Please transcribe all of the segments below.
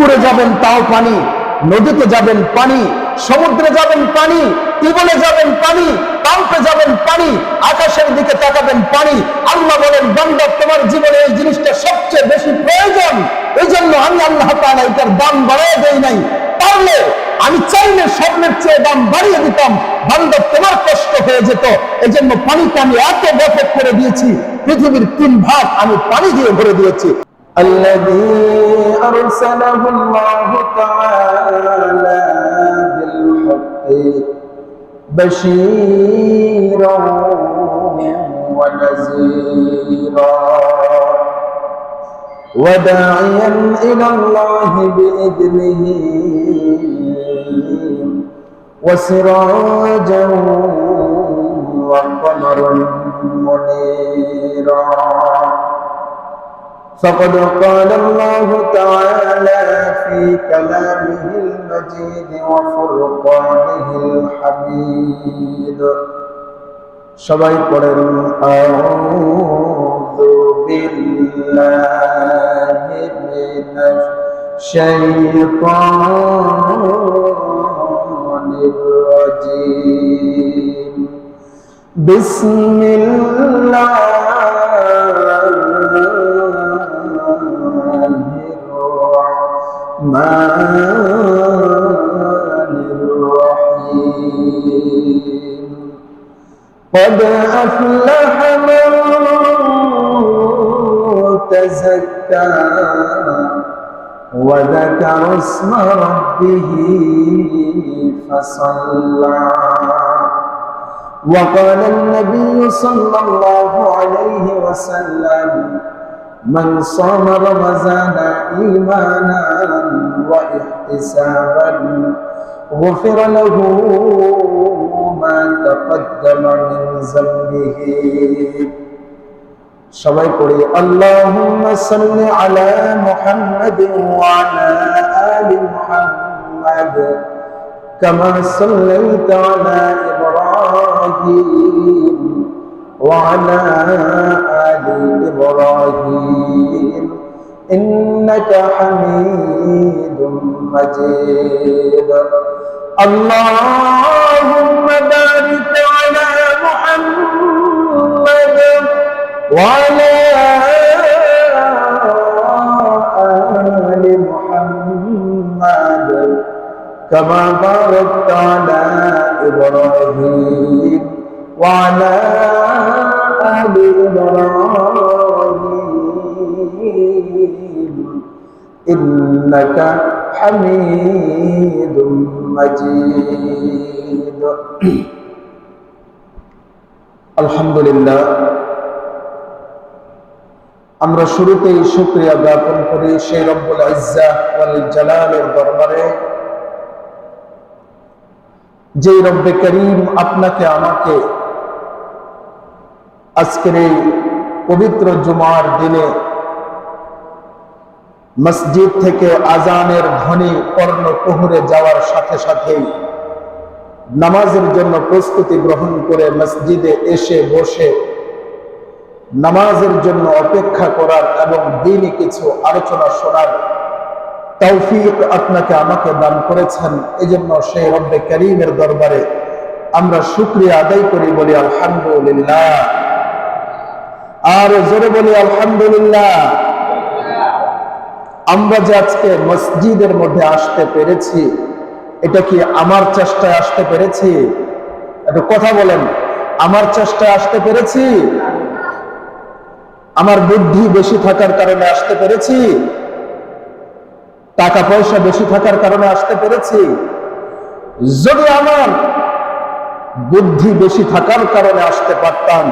পুকুরে যাবেন তাও পানি, নদীতে যাবেন পানি, সমুদ্রে যাবেন পানি, টিউবওয়েলে যাবেন পানি, পাম্পে যাবেন পানি, আকাশের দিকে তাকাবেন পানি। আল্লাহ বলেন, বান্দা তোমার জীবনে এই জিনিসটা সবচেয়ে বেশি প্রয়োজন, এই জন্য আমি আল্লাহ তাআলা এটার দাম বাড়িয়ে দেই নাই। পারলে আমি চাইলে স্বর্ণের চেয়ে দাম বাড়িয়ে দিতাম, বান্দা তোমার কষ্ট হয়ে যেত। এই জন্য পানিকে আমি এত ব্যাপক করে দিয়েছি, পৃথিবীর 3 ভাগ আমি পানি দিয়ে ভরে দিয়েছি। الذي أرسله الله تعالى بالحق بشيرا ونذيرا وداعيا إلى الله بإذنه وسراجا وقمرا منيرا فقد قال الله تعالى في كلامه المجيد وفرقانه الحميد সবাই পড়েন আউযু বিল্লাহি মিনাশ শাইতানির রাজীম বিসমিল্লাহ قد أفلح من تزكى وذكر اسم ربه فصلى وقال النبي صلى الله عليه وسلم من صام رمضان إيمانا واحتسابا غفر له ما تقدم من ذنبه সবাই পড়ি আল্লাহুম্মা সাল্লি আলা মুহাম্মাদিন ওয়া আলা আলি মুহাম্মাদ কামা সাল্লাইতা আলা ইব্রাহিম ওয়া আলা আলি ইব্রাহিম ইন্নাকা হামিদুম মাজিদ আল্লাহুম্মা বারিক আলা মুহাম্মাদ ওয়া আলা আলি মুহাম্মাদ কামা বারাকতা আলা ইব্রাহিম ওয়া আলা আলি ইব্রাহিম ইন্নাকা হামিদুম মাজিদ। আলহামদুলিল্লাহ, আমরা শুরুতেই শুকরিয়া জ্ঞাপন করি সেই রব্বুল ইজ্জাহ ওয়াল জালালের দরবারে, যে রব্বে করিম আপনাকে আমাকে আজকের এই পবিত্র জুমার দিনে মসজিদ থেকে আজানের ধ্বনি কর্ণকুহরে যাওয়ার সাথে সাথেই নামাজের জন্য প্রস্তুতি গ্রহণ করে মসজিদে এসে বসে নামাজের জন্য অপেক্ষা করার এবং দ্বীনি কিছু আলোচনা শোনার তৌফিক আপনাকে আমাকে দান করেছেন। এজন্য সেই রব্বে করিমের দরবারে আমরা শুকরিয়া আদায় করি, বলি আলহামদুলিল্লাহ। আর জোরে বলি আলহামদুলিল্লাহ। আমরা যে আজকে মসজিদের মধ্যে আসতে পেরেছি, এটা কি আমার চেষ্টায় আসতে পেরেছি? একটু কথা বলেন, আমার চেষ্টায় আসতে পেরেছি? আমার বুদ্ধি বেশি থাকার কারণে আসতে পেরেছি? টাকা পয়সা বেশি থাকার কারণে আসতে পেরেছি? যদি আমার বুদ্ধি বেশি থাকার কারণে আসতে পারতাম,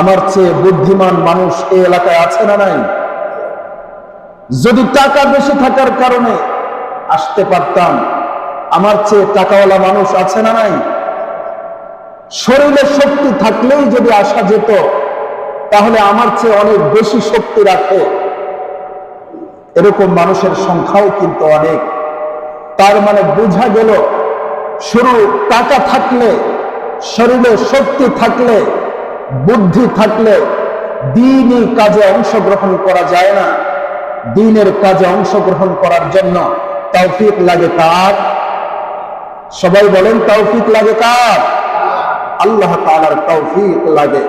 আমার চেয়ে বুদ্ধিমান মানুষ এই এলাকায় আছে না নাই? যদি টাকা বেশি থাকার কারণে আসতে পারতাম, আমার চেয়ে টাকাওয়ালা মানুষ আছে না নাই? শরীরে শক্তি থাকলেই যদি আসা যেত, তাহলে আমার চেয়ে অনেক বেশি শক্তি রাখে এরকম মানুষের সংখ্যাও কিন্তু অনেক। তার মানে বোঝা গেল, শুরু টাকা থাকলে, শরীরে শক্তি থাকলে, বুদ্ধি থাকলে দ্বীনি কাজে অংশগ্রহণ করা যায় না। দ্বীনের কাজে অংশগ্রহণ করার জন্য তৌফিক লাগে কার? সবাই বলেন তৌফিক লাগে কার? আল্লাহ তাআলার তৌফিক লাগে।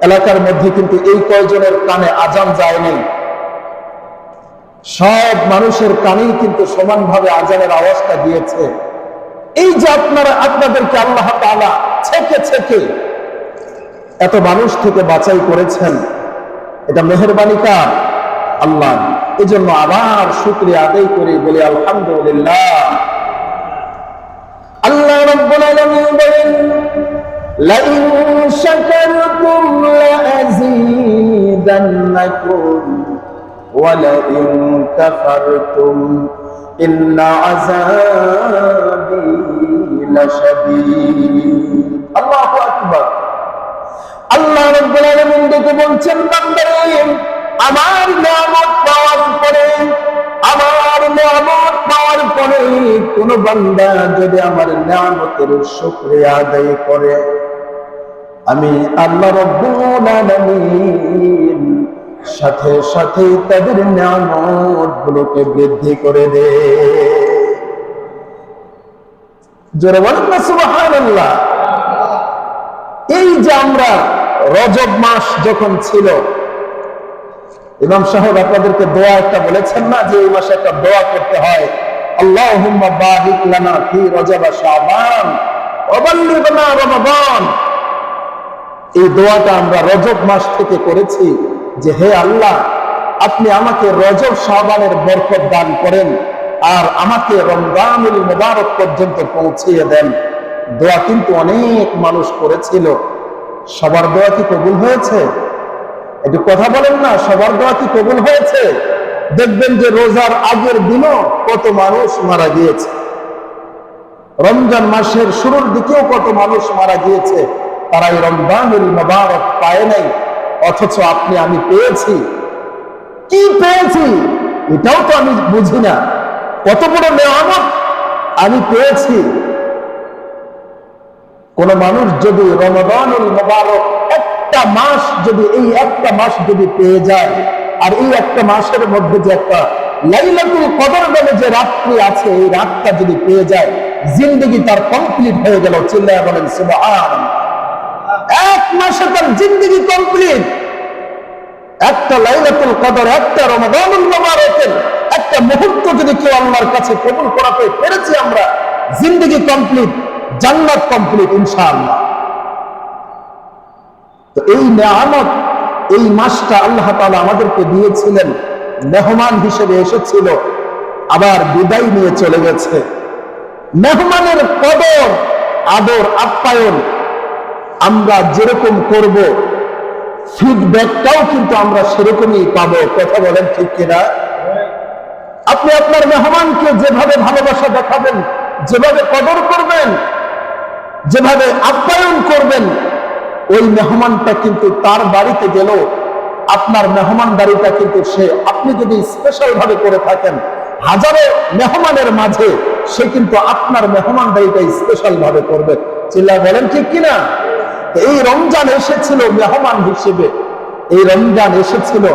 এলাকার মধ্যে কিন্তু এই কয়জনের কানে আজান যায়নি, সব মানুষের কানেই কিন্তু সমানভাবে আজানের আওয়াজটা দিয়েছে। এই যে আপনাদেরকে আল্লাহ তাআলা ছেকে ছেকে এত মানুষ থেকে বাছাই করেছেন, এটা মেহেরবানি কার? আল্লাহ। এই জন্য আবার শুকরিয়া আদায় করে বলি আলহামদুলিল্লাহ। আল্লাহ রাব্বুল আলামিন বলেন, লাইন শাকারতুম লাযীদান্নাকুম ওয়া লাইন কাফারতুম ইন্না আযাবি লাশাদীদ। আল্লাহু আকবার। আল্লাহ রাব্বুল আলামিন ডেকে বলছেন, বান্দারে আমার নিয়ামত পাওয়ার পরে, আমার নিয়ামত পাওয়ার পরে কোন বান্দা যদি আমার নিয়ামতের শুকরিয়া আদায় করে, আমি আল্লাহ রাব্বুল আলামিন সাথে সাথে তাদের নিয়ামত গুলোকে বৃদ্ধি করে দে। জোরে বলেন না সুবহানাল্লাহ। এই যে আমরা রজব মাস যখন ছিল, ইমাম সাহেব আপনাদেরকে দোয়া একটা বলেছেন না, যে এই মাসে একটা দোয়া করতে হয়, আল্লাহুম্মা বারিক লানা ফি রজব ওয়া শাবান ওয়া বাল্লিগনা রমাদান। এই দোয়াটা আমরা রজব মাস থেকে করেছি যে হে আল্লাহ, আপনি আমাকে রজব শাবানের বরকত দান করেন আর আমাকে রমজানুল মুবারক পর্যন্ত পৌঁছিয়ে দেন। দোয়া কিন্তু অনেক মানুষ করেছিল, সবার দোয়া কি কবুল হয়েছে? একটু কথা বলেন না, সবার দোয়া কি কবুল হয়েছে? দেখবেন যে রোজার আগের দিনও কত মানুষ মারা গিয়েছে, রমজান মাসের শুরুর দিকেও কত মানুষ মারা গিয়েছে, তারা এই রমজানুল মুবারক পায় নাই, অথচ আপনি আমি পেয়েছি। কি পেয়েছি এটাও তো আমি বুঝি না, কত বড় নিয়ামত আমি পেয়েছি। কোন মানুষ যদি রমাদানুল মুবারক একটা মাস যদি, এই একটা মাস যদি পেয়ে যায়, আর এই একটা মাসের মধ্যে যে একটা লাইলাতুল কদর নামে যে রাত্রি আছে, এই রাতটা যদি পেয়ে যায়, জিন্দেগি তার কমপ্লিট হয়ে গেল। চিল্লায়া বলেন সুবহানাল্লাহ। এক মাসে তার জিন্দেগি কমপ্লিট। একটা লাইলাতুল কদর, একটা রমাদানুল মুবারকের একটা মুহূর্ত যদি কেউ আল্লাহর কাছে কবুল করাতে পেরেছি আমরা, জিন্দেগি কমপ্লিট, জান্নাত কমপ্লিট ইনশাআল্লাহ। তো এই নিয়ামত, এই মাসটা আল্লাহ তাআলা আমাদেরকে দিয়েছিলেন, মেহমান হিসেবে এসেছিল, আবার বিদায় নিয়ে চলে গেছে। মেহমানের কদর, আদর, আপ্যায়ন আমরা যেরকম করব, ফিডব্যাকটাও কিন্তু আমরা সেরকমই পাবো। কথা বলেন ঠিক কিনা? আপনি আপনার মেহমানকে যেভাবে ভালোবাসা দেখাবেন, যেভাবে কদর করবেন, যেভাবে আপ্যায়ন করবেন, ওই মেহমানটা কিন্তু তার বাড়িতে গেল, আপনার মেহমানদারিটা কিন্তু সে, আপনি যদি স্পেশাল ভাবে করে থাকেন হাজারো মেহমানের মাঝে, সে কিন্তু আপনার মেহমানদারিটা স্পেশাল ভাবে করবে। চিল্লায় বলেন ঠিক কিনা? এই রমজান এসেছিল মেহমান হিসেবে, এই রমজান এসেছিল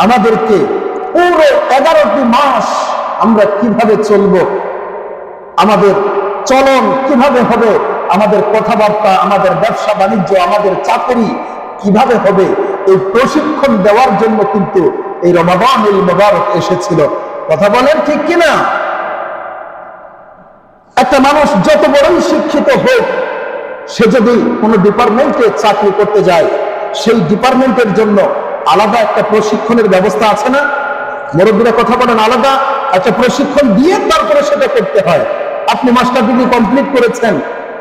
আমাদেরকে পুরো 11টি মাস আমরা কিভাবে চলবো, আমাদের চলন কিভাবে হবে, আমাদের কথাবার্তা, আমাদের ব্যবসা বাণিজ্য, আমাদের চাকরি কিভাবে হবে, এই প্রশিক্ষণ দেওয়ার জন্য কিন্তু এই রমাদানুল মুবারক এসেছিল। কথা বলেন ঠিক কিনা? একটা মানুষ যত বড়ই শিক্ষিত হোক, সে যদি কোনো ডিপার্টমেন্টে চাকরি করতে যায়, সেই ডিপার্টমেন্টের জন্য আলাদা একটা প্রশিক্ষণের ব্যবস্থা আছে না? মুরব্বীরা কথা বলেন, আলাদা একটা প্রশিক্ষণ দিয়ে তারপরে সেটা করতে হয়। আপনি মাস্টার ডিগ্রি কমপ্লিট করেছেন,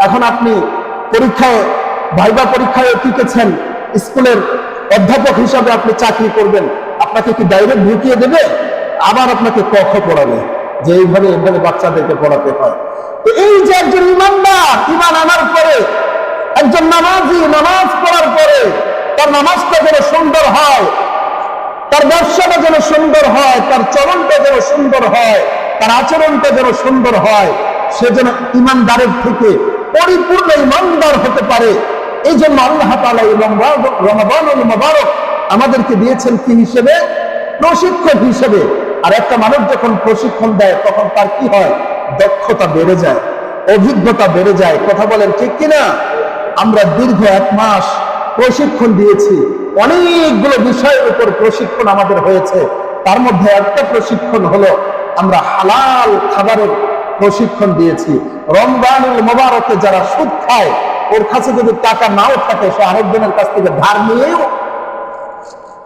এখন আপনি পরীক্ষায়, ভাইবা পরীক্ষায় টিকেছেন, স্কুলের অধ্যাপক হিসাবে আপনি চাকরি করবেন, আপনাকে কি ডাইরেক্ট ঢুকিয়ে দেবে? আবার আপনাকে ক খ পড়াবে, যে এইভাবে এইভাবে বাচ্চাদেরকে পড়াতে হয়। তো এই যে একজন ইমানদার, ইমান আনার পরে, একজন নামাজি নামাজ পড়ার পরে তার নামাজটা যেন সুন্দর হয়, তার ব্যবসাটা যেন সুন্দর হয়, তার চলনটা যেন সুন্দর হয়, তার আচরণটা যেন সুন্দর হয়, সে যেন ইমানদারের থেকে পরিপূর্ণ ইমানদার হতে পারে। এই জন্য আল্লাহ তাআলা রমাদানুল মুবারক আমাদেরকে দিয়েছেন কি হিসেবে? প্রশিক্ষক হিসেবে। আর একটা মানুষ যখন প্রশিক্ষণ দেয় তখন তার কি হয়? দক্ষতা বেড়ে যায়, অভিজ্ঞতা বেড়ে যায়। কথা বলেন ঠিক কিনা? আমরা দীর্ঘ 1 মাস প্রশিক্ষণ দিয়েছি, অনেকগুলো বিষয়ের উপর প্রশিক্ষণ আমাদের হয়েছে। তার মধ্যে একটা প্রশিক্ষণ হলো আমরা হালাল খাবারের প্রশিক্ষণ দিয়েছি। রমজানুল মোবারকে যারা সুদ খায়, ওর কাছে যদি টাকা নাও থাকে, সে আরেকজনের কাছ থেকে ধার নিয়েও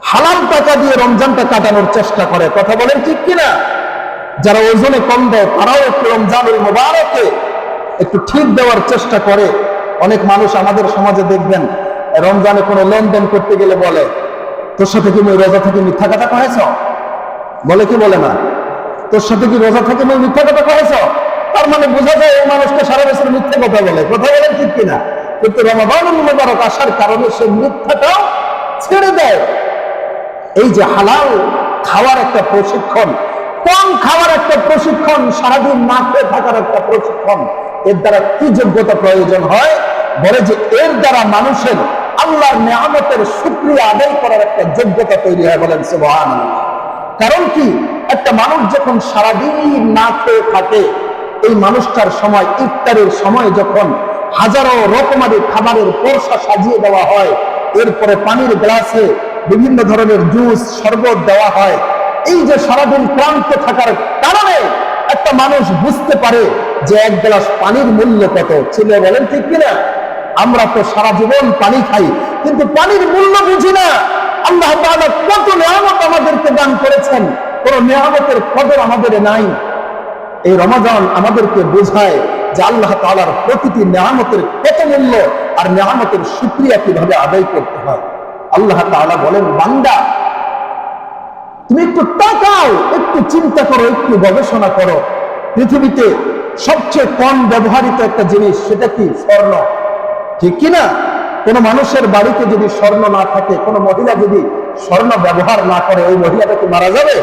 হালাল টাকা দিয়ে রমজানটা কাটানোর চেষ্টা করে। কথা বলেন ঠিক কিনা? যারা ওজনে কম দেয় তারাও একটু রমজানুল মোবারকে একটু ঠিক দেওয়ার চেষ্টা করে। অনেক মানুষ আমাদের সমাজে দেখবেন রমজানে কোনো লেনদেন করতে গেলে বলে, তোর সাথে কি রোজা থেকে মিথ্যা কথা কয়েছ? বলে কি বলে না? তোর সাথে কি রোজা থেকে মিথ্যা কথা কয়েছ? তার মানে বোঝা যায় এই মানুষটা সারা বছর মিথ্যা কথা বলে। কথা বলেন ঠিক কিনা? কিন্তু রমাদানুল মুবারক আসার কারণে সে মিথ্যাটাও ছেড়ে দেয়। এই যে হালাল খাওয়ার একটা প্রশিক্ষণ, কম খাওয়ার একটা প্রশিক্ষণ, সারাদিন না খেয়ে থাকার একটা প্রশিক্ষণ, এর দ্বারা কি যোগ্যতা প্রয়োজন হয়? বলে যে এর দ্বারা মানুষের আল্লাহর নিয়ামতের শুকরিয়া আদায় করার একটা যোগ্যতা তৈরি হয়। বলেন সুবহানাল্লাহ। কারণ কি, একটা মানুষ যখন সারাদিন না খেয়ে থাকে, এই মানুষটার সময় ইফতারের সময় যখন হাজারো রকমারি খাবারের পরশা সাজিয়ে দেওয়া হয়, এরপরে পানির গ্লাসে বিভিন্ন ধরনের জুস শরবত দেওয়া হয়, এই যে সারাদিন ক্লান্ত থাকার কারণে একটা মানুষ বুঝতে পারে যে 1 গ্লাস পানির মূল্য কত। ছেলে বলেন ঠিক কিনা? আমরা তো সারা জীবন পানি খাই, কিন্তু পানির মূল্য বুঝি না। আল্লাহ তাআলা কত নিয়ামত আমাদেরকে দান করেছেন, কোন নিয়ামতের কদর আমাদের নাই। এই রমাদান আমাদেরকে বোঝায় যে আল্লাহ তাআলার প্রতিটি নিয়ামতের কত মূল্য, আর নিয়ামতের শুকরিয়া কিভাবে আদায় করতে হয়। আল্লাহ তাআলা বলেন, বান্দা তুমি একটু তাকাও, একটু চিন্তা করো, একটু গবেষণা করো। পৃথিবীতে সবচেয়ে কম ব্যবহৃত একটা জিনিস, সেটা কি? স্বর্ণ। ঠিক কিনা? কোন মানুষের বাড়িতে যদি স্বর্ণ না থাকে, কোন মহিলা যদি স্বর্ণ ব্যবহার না করে, ওই মহিলাটা কি মারা যাবে?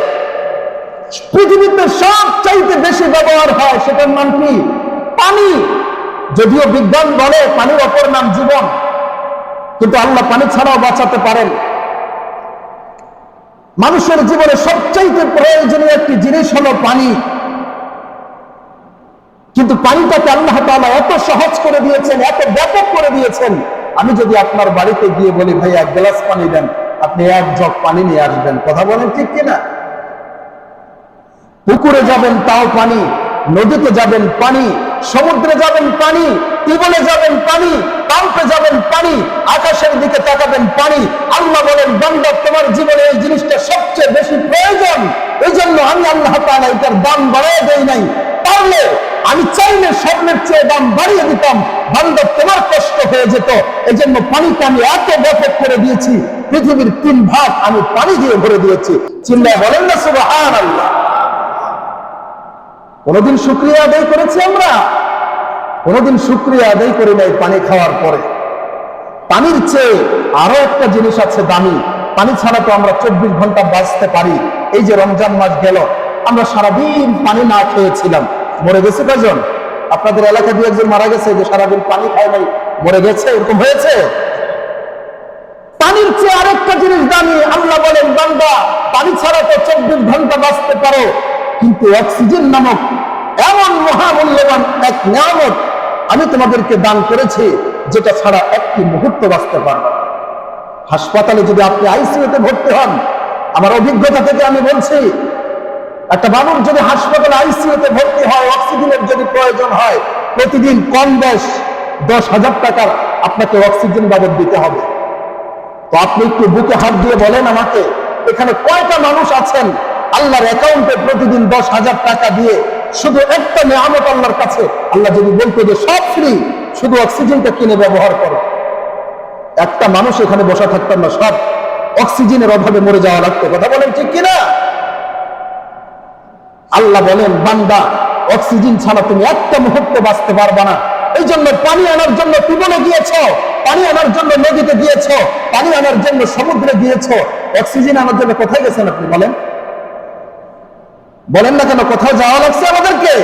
পৃথিবীতে সবচাইতে বেশি ব্যবহার হয়, সেটার নাম কি? পানি। যদিও বিজ্ঞান বলে পানির অপর নাম জীবন, কিন্তু আল্লাহ পানি ছাড়াও বাঁচাতে পারেন। মানুষের জীবনে সবচাইতে প্রয়োজনীয় একটি জিনিস হলো পানি। কিন্তু পানিটাকে আল্লাহ তাআলা এত সহজ করে দিয়েছেন, এত ব্যাপক করে দিয়েছেন। আমি যদি আপনার বাড়িতে গিয়ে বলি, ভাই 1 গ্লাস পানি দেন, আপনি 1 জগ পানি নিয়ে আসবেন। কথা বলেন ঠিক কিনা? পুকুরে যাবেন তাও পানি, নদীতে যাবেন পানি, সমুদ্রে যাবেন পানি, টিউবওয়েলে যাবেন পানি, পাম্পে যাবেন পানি, আকাশের দিকে তাকাবেন পানি। আল্লাহ বলেন, বান্দা তোমার জীবনে এই জিনিসটা সবচেয়ে বেশি প্রয়োজন, এই জন্য আমি আল্লাহ তাআলা এটার দাম বাড়িয়ে দেই নাই। পারলে আমি চাইলে স্বর্ণের চেয়ে দাম বাড়িয়ে দিতাম, বান্দা তোমার কষ্ট হয়ে যেত। এই জন্য পানিকে আমি এত ব্যাপক করে দিয়েছি, পৃথিবীর 3 ভাগ আমি পানি দিয়ে ভরে দিয়েছি। চিল্লায় বলেন না সুবহানাল্লাহ। কোনদিন শুকরিয়া আদায় করেছি আমরা? কোনদিন শুকরিয়া আদায় করি নাই পানি খাওয়ার পরে। পানির চেয়ে আরো একটা জিনিস আছে দামি, পানি ছাড়া তো আমরা 24 ঘন্টা বাঁচতে পারি। এই যে রমজান মাস গেল, আমরা সারাদিন পানি না খেয়েছিলাম, মরে গেছে কয়জন? আপনাদের এলাকা দিয়ে একজন মারা গেছে যে সারাদিন পানি খায় নাই, মরে গেছে, এরকম হয়েছে? পানির চেয়ে আরেকটা জিনিস দামি। আল্লাহ বলেন, বান্দা পানি ছাড়া তো 24 ঘন্টা বাঁচতে পারো, কিন্তু অক্সিজেন নামক এমন মহামূল্যবান এক নিয়ামত আমি তোমাদেরকে দান করেছি, যেটা ছাড়া একটি মুহূর্ত বাঁচতে পারবে। হাসপাতালে যদি আপনি আইসিইউতে ভর্তি হন, আমার অভিজ্ঞতা থেকে আমি বলছি, একটা মানুষ যদি হাসপাতালে আইসিইউতে ভর্তি হয়, অক্সিজেনের যদি প্রয়োজন হয়, প্রতিদিন কম বেশ 10,000 টাকার আপনাকে অক্সিজেন বাবদ দিতে হবে। তো আপনি একটু বুকে হাত দিয়ে বলেন আমাকে, এখানে কয়টা মানুষ আছেন আল্লাহর অ্যাকাউন্টে প্রতিদিন 10,000 টাকা দিয়ে শুধু একটা নিয়ামত আল্লাহর কাছে, আল্লাহ যদি বলতো যে সব ফ্রি, শুধু অক্সিজেনটা কিনে ব্যবহার করো, একটা মানুষ এখানে বসা থাকতাম না, সব অক্সিজেনের অভাবে মরে যাওয়া লাগতো। কথা বলেন ঠিক কিনা? আল্লাহ বলেন, বান্দা অক্সিজেন ছাড়া তুমি একটা মুহূর্ত বাঁচতে পারবা না। এই জন্য পানি আনার জন্য টিউবওয়েলে গিয়েছ, পানি আনার জন্য নদীতে গিয়েছ, পানি আনার জন্য সমুদ্রে গিয়েছ, অক্সিজেন আনার জন্য কোথায় গেছেন আপনি? বলেন বলেন না কেন? কোথাও যাওয়া লাগছে আমাদেরকে?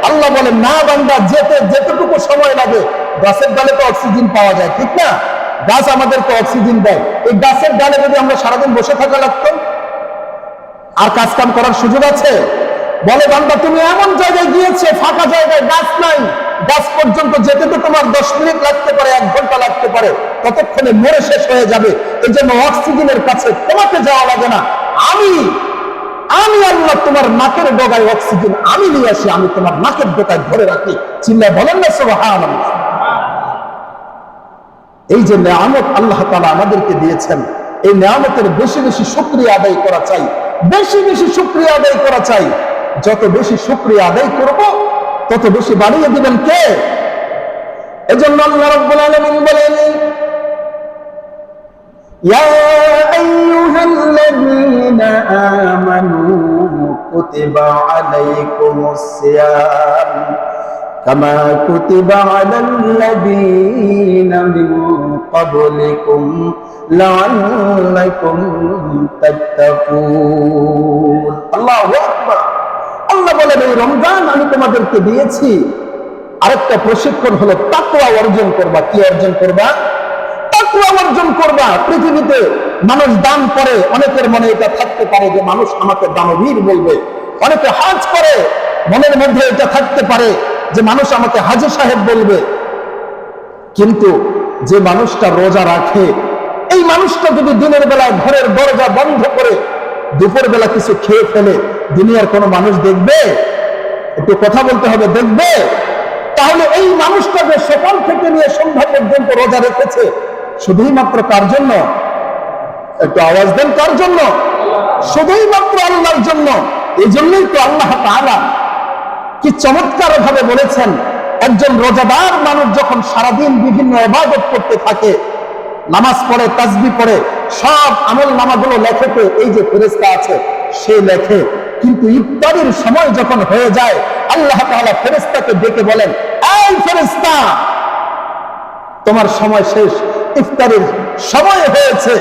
আল্লাহ বলেন, না বান্দা, যেতে যেতটুকু সময় লাগে, গাছের ডালে তো অক্সিজেন পাওয়া যায়, ঠিক না? গাছ আমাদেরকে অক্সিজেন দেয়। এই গাছের ডালে যদি আমরা সারাদিন বসে থাকা লাগতো, আর কাজ কাম করার সুযোগ আছে? বলে বান্দা তুমি এমন জায়গায় গিয়েছে, ফাঁকা জায়গায়, গাছ নাই, গাছ পর্যন্ত যেতে তো তোমার 10 মিনিট লাগতে পারে, 1 ঘন্টা লাগতে পারে, ততক্ষণে মরে শেষ হয়ে যাবে। এই জন্য অক্সিজেনের কাছে তোমাকে যাওয়া লাগে না, আমি আল্লাহ তোমার নাকের ডগায় অক্সিজেন আমি নিয়ে আসি, আমি তোমার নাকের ডগায় ধরে রাখি। চিল্লায় বলেন না সুবহানাল্লাহ। এই যে নেয়ামত আল্লাহ তাআলা আমাদেরকে দিয়েছেন, এই নেয়ামতের বেশি বেশি শুকরিয়া আদায় করা চাই, বেশি বেশি শুকরিয়া আদায় করা চাই। যত বেশি শুকরিয়া আদায় করব তত বেশি বাড়িয়ে দিবেন কে? এজন্য আল্লাহ রাব্বুল আলামিন বলেন, ইয়া আইয়ুহাল্লাযীনা আমানু কুতিবা আলাইকুমুস সিয়াম কামা কুতিবা আলাল্লাযীনা মিন ক্বাবলিকুম লাআল্লাকুম তাত্তাকুন। আল্লাহু আকবার। আল্লাহ বলেন, এই রমজান আমি তোমাদেরকে দিয়েছি, আরেকটা প্রশিক্ষণ হলো তাকওয়া অর্জন করবা। কি অর্জন করবা? তাকওয়া অর্জন করবা। পৃথিবীতে মানুষ দান করে, অনেকের মনে এটা থাকতে পারে যে মানুষ আমাকে দানবীর বলবে, অনেকে হজ করে, মনের মধ্যে এটা থাকতে পারে যে মানুষ আমাকে হাজী সাহেব বলবে। কিন্তু যে মানুষটা রোজা রাখে, এই মানুষটা যদি দিনের বেলায় ঘরের দরজা বন্ধ করে দুপুর বেলা কিছু খেয়ে ফেলে, দুনিয়ার কোনো মানুষ দেখবে? একটু কথা বলতে হবে, দেখবে? তাহলে এই মানুষটা যে সকাল থেকে নিয়ে সন্ধ্যা পর্যন্ত রোজা রেখেছে, শুধুই মাত্র কার জন্য? একটু আওয়াজ দেন, কার জন্য? শুধুই মাত্র আল্লাহর জন্য। এই জন্যই তো আল্লাহ তাআলা কি চমৎকার ভাবে বলেছেন, একজন রোজাদার মানুষ যখন সারাদিন বিভিন্ন ইবাদত করতে থাকে, নামাজ পড়ে, তাসবিহ পড়ে, সব আমল নামাগুলো লেখে, তো এই যে ফেরেশতা আছে সে লেখে। কিন্তু ইফতারের সময় যখন হয়ে যায়, আল্লাহ তাআলা ফেরেশতাকে ডেকে বলেন, এই ফেরেশতা, তোমার সময় শেষ, ইফতারের সময় হয়েছে।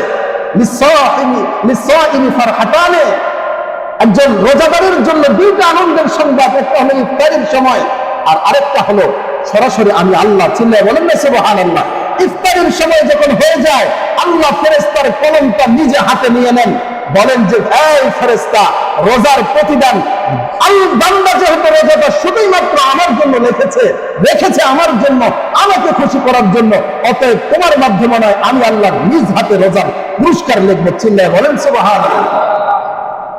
লিসাইমি ফারহাতানে, একজন রোজাদারের জন্য দুইটা আনন্দের সংবাদ, একটা হলো ইফতারের সময়, আর আরেকটা হলো সরাসরি আমি আল্লাহ। চিল্লায় বলেন না সুবহানাল্লাহ। ইফতারের সময় যখন হয়ে যায়, আল্লাহ ফেরেশতার কলমটা নিজে হাতে নিয়ে নেন, বলেন যে এই ফেরেশতা, রোজার প্রতিদান বান্দা যেহেতু রোজাটা শুধুই মাত্র আমার জন্য রেখেছে আমার জন্য, আমাকে খুশি করার জন্য, অতএব তোমার মাধ্যমে নয়, আমি আল্লাহ নিজ হাতে রোজার পুরস্কার লিখবো। চিল্লায় বলেন সুবহানাল্লাহ।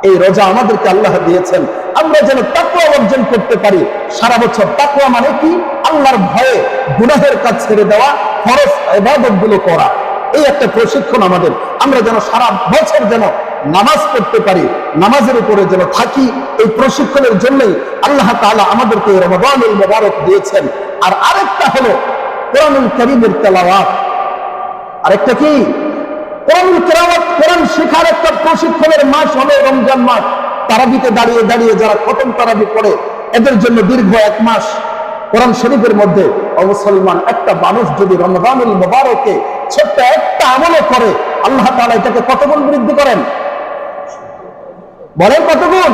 এই রোজা আমাদেরকে আল্লাহ দিয়েছেন, আমরা যেন তাকওয়া অর্জন করতে পারি সারা বছর। তাকওয়া মানে কি? আল্লাহর ভয়ে গুনাহের কাজ ছেড়ে দেওয়া, ফরজ ইবাদতগুলো করা। এই একটা প্রশিক্ষণ আমাদের, আমরা যেন সারা বছর যেন নামাজ পড়তে পারি, নামাজের উপরে যেন থাকি। এই প্রশিক্ষণের জন্যই আল্লাহ তাআলা আমাদেরকে রমাদানুল মুবারক দিয়েছেন। আর আরেকটা হলো কোরআনুল কারীমের তেলাওয়াত। আরেকটা কি? কোরআনুল তেলাওয়াত, কোরআন শেখার একটা প্রশিক্ষণের মাস হলো রমজান মাস। তারাবিতে দাঁড়িয়ে দাঁড়িয়ে যারা খতম তারাবি পড়ে, এদের জন্য দীর্ঘ 1 মাস কোরআন শরীফের মধ্যে। মুসলমান একটা মানুষ যদি রমজানুল মুবারকে ছোট্ট একটা আমলও করে, আল্লাহ তাআলা এটাকে কত গুণ বৃদ্ধি করেন? বলেন কত গুণ?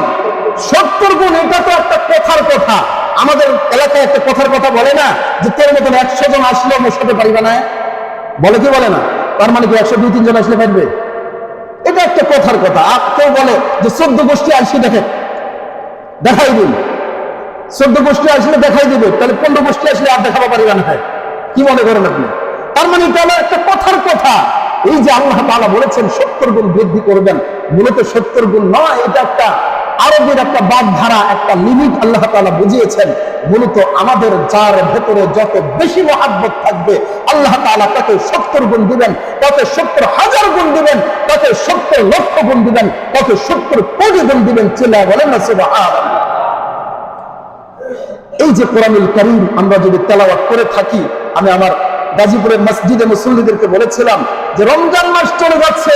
70 গুণ। এটা তো একটা কথার কথা। আমাদের এলাকায় একটা কথার কথা বলে না যে তোর মতন 100 জন আসলেও মোশাতে পারিবে না, বলে কি বলে না? তার মানে কি 102-3 জন আসলে পারবে? এটা একটা কথার কথা। আর কেউ বলে যে 14 গোষ্ঠী আসলে দেখাই দিন, 14 গোষ্ঠী আসলে দেখাই দিবে, তাহলে 15 গোষ্ঠী আসলে আর দেখাবো পারিবে না। কি মনে করেন আপনি? তার মানে এটা হলো একটা কথার কথা। এই যে আল্লাহ তাআলা বলেছেন 70 গুণ বৃদ্ধি করবেন, মূলত 70 গুণ নয়, এটা একটা আরবের একটা বাগধারা, একটা লিমিট আল্লাহ তাআলা বুঝিয়েছেন। মূলত আমাদের যার ভেতরে যত বেশি মহাব্বত থাকবে, আল্লাহ তাআলা তাকে 70 গুণ দিবেন, তাকে 70,000 গুণ দিবেন, তাকে 70 লক্ষ গুণ দিবেন, তাকে 70 কোটি গুণ দিবেন। চিল্লায় বলেন না সুবহানাল্লাহ। এই যে কোরআনুল কারীম আমরা যদি তেলাওয়াত করে থাকি, আমি আমার গাজীপুরের মসজিদে মুসল্লিদেরকে বলেছিলাম যে রমজান মাস চলে যাচ্ছে,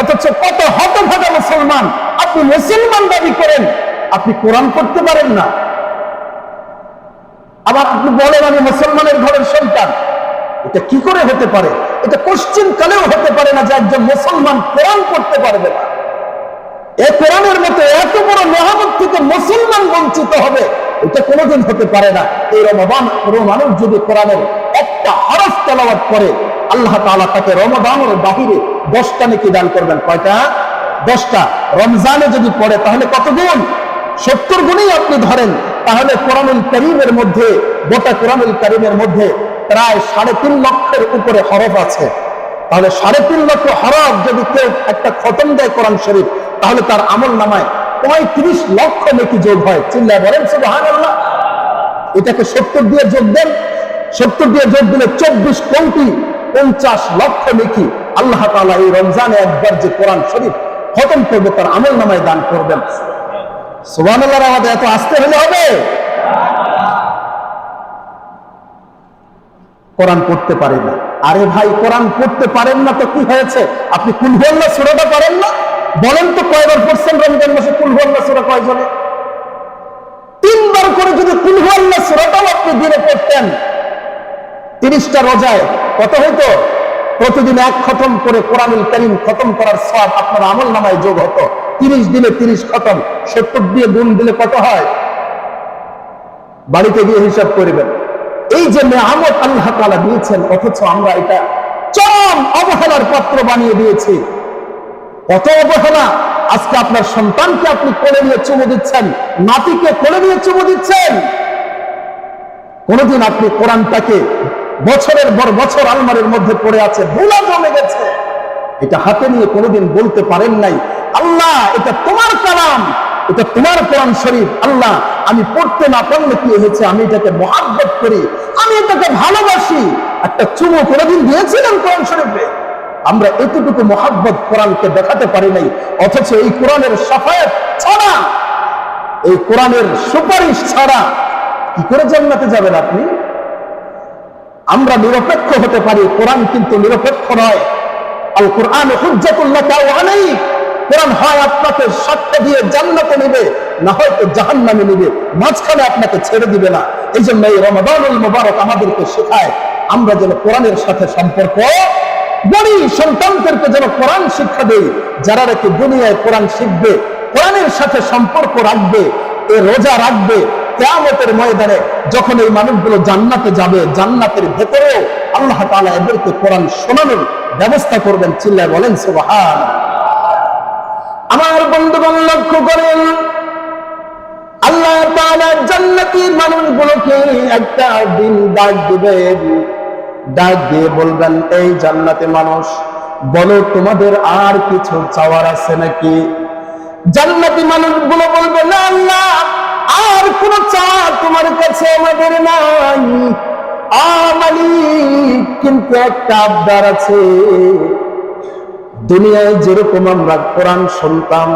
অথচ কত হতভাগা মুসলমান, আপনি মুসলমান দাবি করেন, আপনি কোরআন পড়তে পারেন না। আবার আপনি বলেন আমি মুসলমানের ঘরের সন্তান। এটা কি করে হতে পারে? এটা কোশ্চিন কালেও হতে পারে না যে একজন মুসলমান কোরআন পড়তে পারবে না। এই কোরআনের মতো এত বড় নেয়ামত থেকে মুসলমান বঞ্চিত হবে, এটা কোনোদিন হতে পারে না। এই রমাদান কোনো মানুষ যদি কোরআনের একটা হরফ তেলাওয়াত করে, আল্লাহ তাআলা তাকে রমাদানের বাহিরে 10টা নেকি দান করবেন। কয়টা? 10টা। রমজানে যদি পড়ে তাহলে কত গুণ? 70 গুণই আপনি ধরেন। তাহলে কোরআনুল কারীমের মধ্যে, গোটা কোরআনুল কারীমের মধ্যে প্রায় 3.5 লক্ষের উপরে হরফ আছে। তাহলে 3.5 লক্ষ হরফ যদি কেউ একটা খতম দেয় কোরআন শরীফ, তাহলে তার আমল নামায় 35 লক্ষ নেকি যোগ হয়। চিল্লায় বলেন সুবহানাল্লাহ। এটাকে 70 দিয়ে যোগ দেন, 70 দিয়ে যোগ দিলে 24 কোটি 50 লক্ষ নেকি আল্লাহ তাআলা এই রমজানে একবার যে কোরআন শরীফ খতম করবে তার আমল নামায় দান করবেন। সুবহানাল্লাহর আওয়াজ এত আস্তে হলে হবে? কোরআন পড়তে পারেন না। আরে ভাই, কোরআন পড়তে পারেন না তো কি হয়েছে? আপনি কুল হুয়াল্লাহ সূরাটা পারেন না? বলেন তো কয়বার পড়ছেন রমজান মাসে কুল হুয়াল্লাহ সূরা? কয়জনে? 3 বার করে যদি কুল হুয়াল্লাহ সূরাটাও আপনি দিনে পড়তেন, 30টা রোজায় কত হইতো? প্রতিদিন 1 খতম করে কোরআনুল কারীম খতম করার সওয়াব আপনার আমল নামায় যোগ হতো। 30 দিনে 30 খতম, 70 দিয়ে গুণ দিলে কত হয়? বাড়িতে গিয়ে হিসাব করবেন। এই যে নেয়ামত আল্লাহ তাআলা দিয়েছেন, অথচ আমরা এটা চরম অবহেলার পাত্র বানিয়ে দিয়েছি। কত অবহেলা! আজকে আপনার সন্তানকে আপনি কোলে নিয়ে চুমু দিচ্ছেন, নাতিকে কোলে নিয়ে চুমু দিচ্ছেন। কোনদিন আপনি কোরআনটাকে বছরের পর বছর আলমারির মধ্যে পড়ে আছে, ধুলা জমে গেছে, এটা হাতে নিয়ে কোনদিন বলতে পারেন নাই, আল্লাহ এটা তোমার কালাম, এটা তোমার কোরআন শরীফ, আল্লাহ আমি পড়তে না পারলে কি হয়েছে, আমি এটাকে মহাব্বত করি, আমি এটাকে ভালোবাসি। একটা চুমু কোনদিন দিয়েছিলেন কোরআন শরীফে? আমরা এতটুকু মহাব্বত কোরআনকে দেখাতে পারি নাই। অথচ এই কোরআনের শাফায়াত ছাড়া, এই কোরআনের সুপারিশ ছাড়া কি করে জান্নাতে যাবেন আপনি? আমরা নিরপেক্ষ হতে পারি, কোরআন কিন্তু নিরপেক্ষ নয়। আল কোরআন হুজ্জাতুল লাকা ওয়া আলাইক। কোরআন হয় আপনাকে সাক্ষ্য দিয়ে জান্নাতে নেবে, না হয়তো জাহান্নামে নেবে, মাঝখানে আপনাকে ছেড়ে দিবে না। এই জন্য এই রমাদানুল মুবারক আমাদেরকে শেখায় আমরা যেন কোরআনের সাথে সম্পর্ক গড়ি, সন্তানদেরকে যেন কোরআন শিক্ষা দেই। যারা নাকি দুনিয়ায় কোরআন শিখবে, কোরআনের সাথে সম্পর্ক রাখবে, এ রোজা রাখবে, কিয়ামতের ময়দানে যখন এই মানুষগুলো জান্নাতে যাবে, জান্নাতের ভেতরেও আল্লাহ তাআলা এদেরকে কোরআন শোনানোর ব্যবস্থা করবেন। চিল্লায় বলেন সুবহানাল্লাহ। আমার বন্ধুগণ লক্ষ্য করেন, আল্লাহ তাআলা জান্নাতি মানুষগুলোকে একটা দিন ডাক দিবেন, ডাক দিয়ে বলবেন, এই জান্নাতি মানুষ, বলো তোমাদের আর কিছু চাওয়ার আছে নাকি? জান্নাতি মানুষগুলো বলবে, না আল্লাহ, আর কোন চাওয়া তোমার কাছে আমাদের নাই, মালিক, কিন্তু একটা আবদার আছে। দুনিয়ায় যেরকম আমরা কোরআন শুনতাম,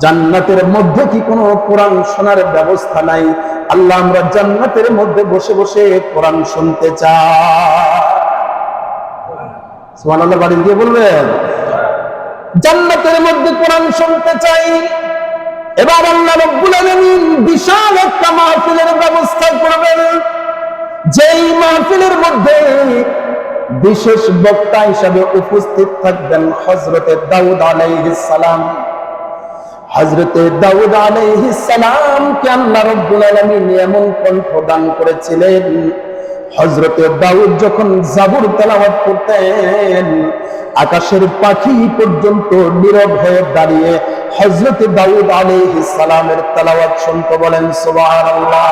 জান্নাতের মধ্যে কি কোনো কোরআন শোনার ব্যবস্থা নাই? আল্লাহ, আমরা জান্নাতের মধ্যে বসে বসে কোরআন শুনতে চাই। সুবহানাল্লাহ বাড়ি দিয়ে বলবেন, জান্নাতের মধ্যে কোরআন শুনতে চাই। এবার আল্লাহ রাব্বুল আলামিন বিশাল একটা মাহফিলের ব্যবস্থা করবেন, যেই মাহফিলের মধ্যে বিশেষ বক্তা হিসাবে উপস্থিত থাকবেন হযরতে দাউদ আলাইহিস সালাম। হযরতে দাউদ আলাইহিস সালামকে আল্লাহ রাব্বুল আলামিন এমন কণ্ঠ দান করেছিলেন, হযরতে দাউদ যখন জাবুর তেলাওয়াত করতেন, আকাশের পাখি পর্যন্ত নীরব হয়ে দাঁড়িয়ে হযরতে দাউদ আলাইহিস সালামের তেলাওয়াত শুনতে। বলেন সুবহানাল্লাহ।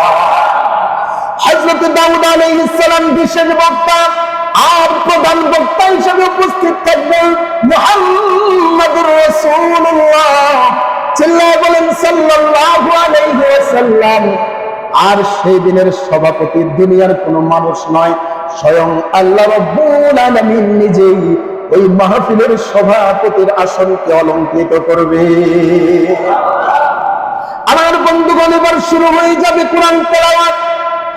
হযরতে দাউদ আলাইহিস সালাম বিশেষ বক্তা, আর প্রধান বক্তা হিসেবে উপস্থিত থাকবেন মুহাম্মদুর রাসূলুল্লাহ। চিল্লায়ে বলেন সাল্লাল্লাহু আলাইহি ওয়াসাল্লাম। আর সেই দিনের সভাপতি দুনিয়ার কোনো মানুষ নয়, স্বয়ং আল্লাহ রাব্বুল আলামিন নিজেই ওই মাহফিলের সভাপতির আসনকে অলংকৃত করবে। আমার বন্ধুগণ, এবার শুরু হয়ে যাবে কোরআন তেলাওয়াত।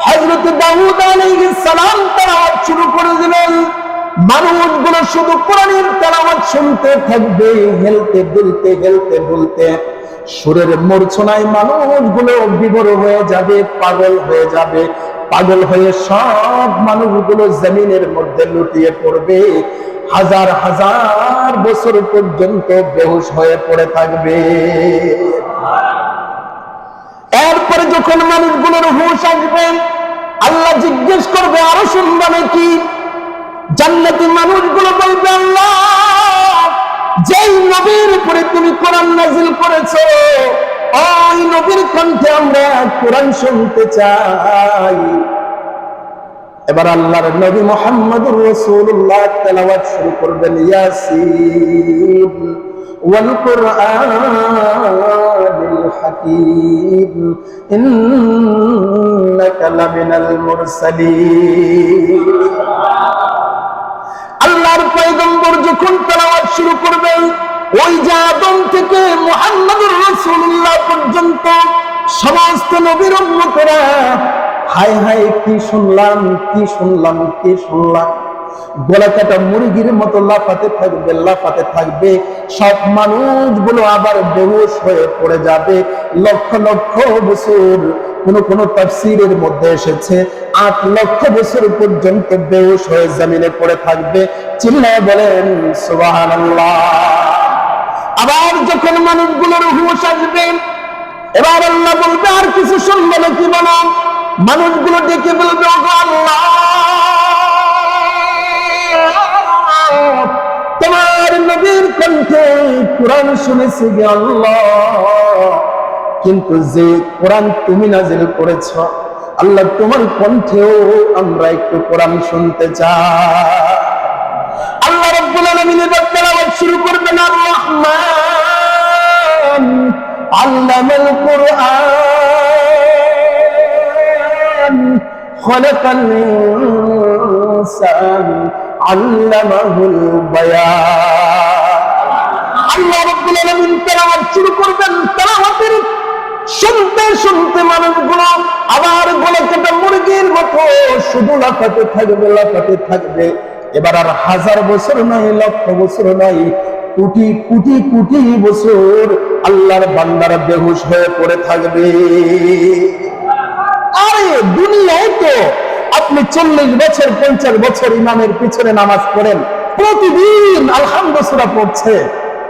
হযরত দাউদ আলাইহিস সালাম তেলাওয়াত শুরু করে দিলেন। মানুষগুলো শুধু কোরআনের তেলাওয়াত শুনতে থাকবে, হেলতে দুলতে হেলতে দুলতে। সুরের মূর্ছনায় মানুষগুলো বিভোর হয়ে যাবে, পাগল হয়ে যাবে। পাগল হয়ে সব মানুষগুলো জমিনের মধ্যে লুটিয়ে পড়বে, হাজার হাজার বছর পর্যন্ত বেহুশ হয়ে পড়ে থাকবে। এরপরে যখন মানুষগুলোর হুঁশ আসবে, আল্লাহ জিজ্ঞেস করবে, আরো শুনবা নাকি? জান্নাতি মানুষগুলো বলবে, আল্লাহ, যেই নবীর উপরে তুমি কোরআন নাযিল করেছো, ওই নবীর কণ্ঠে আমরা কোরআন শুনতে চাই। এবার আল্লাহর নবী মুহাম্মদুর রাসূলুল্লাহ তেলাওয়াত শুরু করবেন, ইয়াসিন ওয়াল কুরআনিল হাকীম ইন্নাকা লামিনাল মুরসালিন। আল্লাহর পয়গম্বর যখন তেলাওয়াত শুরু করবেন, ওই যে আদম থেকে মুহাম্মদুর রাসূলুল্লাহ পর্যন্ত সমস্ত নবীর উম্মতেরা হায় হায় কি শুনলাম, কি শুনলাম, কি শুনলাম, গলা কাটা মুরগির মতো লাফাতে থাকবে, লাফাতে থাকবে। সব মানুষগুলো আবার বেহুশ হয়ে পড়ে যাবে। লক্ষ লক্ষ বছর, কোন তাফসীরের মধ্যে এসেছে 8 লক্ষ বছর পর্যন্ত বেহুশ হয়ে জমিনে পড়ে থাকবে। চিল্লায় বলেন সুবহানাল্লাহ। আবার যখন মানুষগুলোর হুঁশ আসবে, এবার আল্লাহ বলবে আর কিছু শুনবে নাকি বলো। মানুষগুলো ডেকে বলবে, ওগো আল্লাহ, তোমার নবীর কণ্ঠে কোরআন শুনেছি গে আল্লাহ, কিন্তু যে কোরআন তুমি নাযিল করেছ আল্লাহ, তোমার কণ্ঠেও আমরা একটু কোরআন শুনতে চাই। আল্লাহ রাব্বুল আলামিন এবার তেলাওয়াত শুরু করবেন, আর রহমান আল্লামাল কুরআন খালাকাল ইনসান আল্লামাহুল বায়ান। আল্লাহ রাব্বুল আলামিন তেলাওয়াত শুরু করবেন। তেলাওয়াতের শুনতে শুনতে মানুষগুলো আবার গলা কাটা মুরগির মতো শুধু লাফাতে থাকবে, লাফাতে থাকবে। এবার আর 1000 বছর নয়, লক্ষ বছর নয়, কোটি কোটি কোটি বছর আল্লাহর বান্দারা বেহুশ হয়ে পড়ে থাকবে। আরে দুনিয়ায় তো আপনি 40 বছর 50 বছর ইমামের পিছনে নামাজ পড়েন, প্রতিদিন আলহামদুলিল্লাহ সূরা পড়ছে,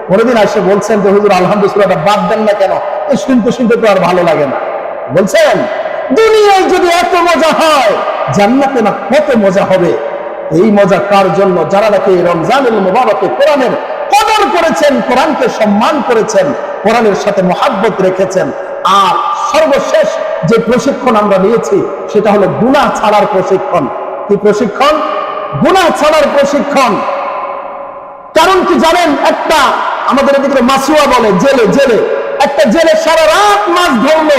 কোনদিন এসে বলছেন যে হুজুর আলহামদুলিল্লাহ সূরাটা বাদ দেন না কেন? এই শুনতে শুনতে তো আর ভালো লাগে না বলছেন। দুনিয়ায় যদি এত মজা হয়, জান্নাতে না কত মজা হবে। এই মজা কার জন্য? যারা নাকি রমজানুল মুবারকে কোরআনের কদর করেছেন, কোরআনকে সম্মান করেছেন, কোরআনের সাথে মহাব্বত রেখেছেন। আর সর্বশেষ যে প্রশিক্ষণ আমরা নিয়েছি সেটা হলো গুনাহ ছাড়ার প্রশিক্ষণ। কি প্রশিক্ষণ? গুনাহ ছাড়ার প্রশিক্ষণ। কারণ কি জানেন, একটা আমাদের এদিকে মাসুয়া বলে, জেলে একটা জেলে সারা রাত মাছ ধরলো,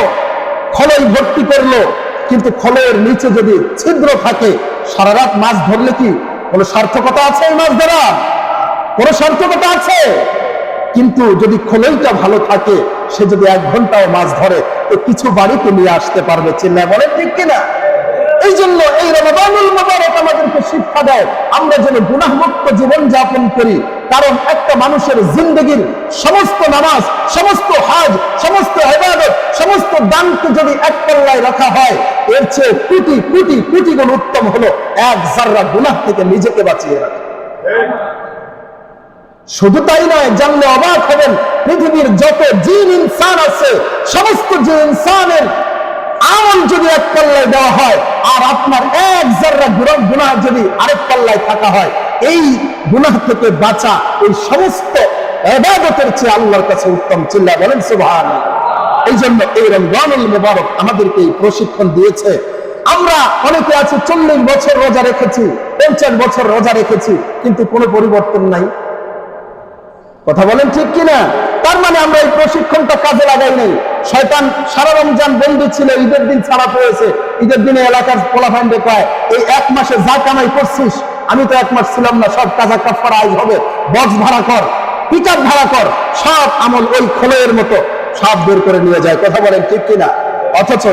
খলই ভর্তি করলো, কিন্তু খলের নিচে যদি ছিদ্র থাকে, সারা রাত মাছ ধরলে কি কোনো সার্থকতা আছে? এই মাছ ধরা কোনো সার্থকতা আছে? কিন্তু যদি খলইটা ভালো থাকে, সে যদি 1 ঘন্টাও মাছ ধরে, তো কিছু বাড়িতে নিয়ে আসতে পারবে। চিল্লায় বলেন ঠিক কিনা? এই জন্য এই রমাদানুল মুবারক আমাদেরকে শিক্ষা দেয় আমরা যেন গুনাহমুক্ত জীবন যাপন করি। কারণ একটা মানুষের জিন্দেগির সমস্ত নামাজ, সমস্ত হজ, সমস্ত ইবাদত, সমস্ত দানকে যদি এক পাল্লায় রাখা হয়, এর চেয়ে কোটি কোটি কোটি গুণ উত্তম হলো 1 যাররা গুনাহ থেকে নিজেকে বাঁচিয়ে রাখা। শুধু তাই নয়, জানলে অবাক হবেন, পৃথিবীর যত জিন ইনসান আছে, সমস্ত জিন ইনসানের আমল যদি এক পাল্লায় দেওয়া হয়, আর আপনার 1 যাররা গুনাহ যদি আরেক পাল্লায় থাকা হয়, এই গুনাহ থেকে বাঁচা এই সমস্ত ইবাদতের চেয়ে আল্লাহর কাছে উত্তম। চিল্লায় বলেন সুবহানাল্লাহ। এই জন্য এই রমজানুল মুবারক আমাদেরকে এই প্রশিক্ষণ দিয়েছে। আমরা অনেকে আছে 40 বছর রোজা রেখেছি, 50 বছর রোজা রেখেছি, কিন্তু কোনো পরিবর্তন নাই। কথা বলেন ঠিক কিনা? তার মানে আমরা এই প্রশিক্ষণটা কাজে লাগাই নাই। শয়তান সারা রমজান বন্দী ছিল, ঈদের দিন ছাড়া পেয়েছে। ঈদের দিনে এলাকার পোলাপাইনকে কয়, এই 1 মাসে যা কামাই করছিস, আমি তো 1 মাস ছিলাম না, সব কাজা কাফারা আজ হবে, বক্স ভাড়া কর, পিকআপ ভাড়া কর, সব আমল ওই খোলের মতো সব বের করে নিয়ে যায়। কথা বলেন ঠিক কিনা? অথচ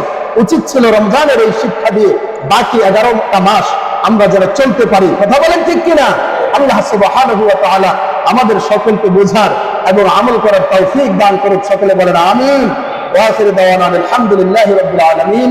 উচিত ছিল রমজানের এই শিক্ষা দিয়ে বাকি 11টা মাস আমরা যারা চলতে পারি। কথা বলেন ঠিক কিনা? আল্লাহ সুবহানাহু ওয়া তাআলা আমাদের সকলকে বোঝার এবং আমল করার তৌফিক দান করুক। সকলে বলেন আমিন। ওয়া আখিরু দাওয়ানা আলহামদুলিল্লাহি রাব্বিল আলামিন।